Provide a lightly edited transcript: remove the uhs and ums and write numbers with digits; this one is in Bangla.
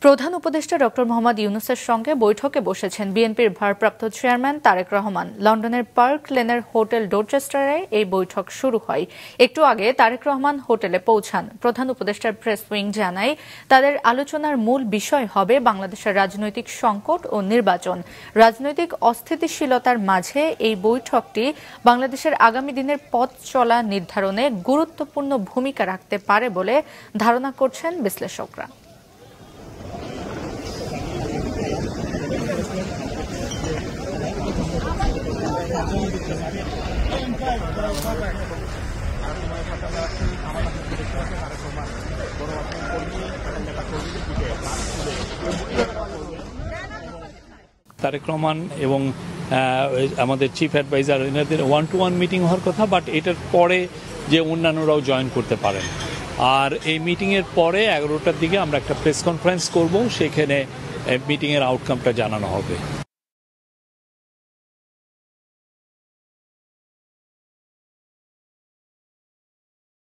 প্রধান উপদেষ্টা ডক্টর মোহাম্মদ ইউনূসের সঙ্গে বৈঠকে বসেছেন বিএনপির ভারপ্রাপ্ত চেয়ারম্যান তারেক রহমান। লন্ডনের পার্ক লেনের হোটেল ডোরচেস্টারে এই বৈঠক শুরু হয়। একটু আগে তারেক রহমান হোটেলে পৌঁছান। প্রধান উপদেষ্টার প্রেস উইং জানায়, তাদের আলোচনার মূল বিষয় হবে বাংলাদেশের রাজনৈতিক সংকট ও নির্বাচন। রাজনৈতিক অস্থিতিশীলতার মাঝে এই বৈঠকটি বাংলাদেশের আগামী দিনের পথ চলা নির্ধারণে গুরুত্বপূর্ণ ভূমিকা রাখতে পারে বলে ধারণা করছেন বিশ্লেষকরা। তারেক রহমান এবং আমাদের চিফ অ্যাডভাইজার এনাদের 1-to-1 মিটিং হওয়ার কথা, বাট এটার পরে যে অন্যান্যরাও জয়েন করতে পারেন। আর এই মিটিংয়ের পরে 11টার দিকে আমরা একটা প্রেস কনফারেন্স করব, সেখানে মিটিংয়ের আউটকামটা জানানো হবে।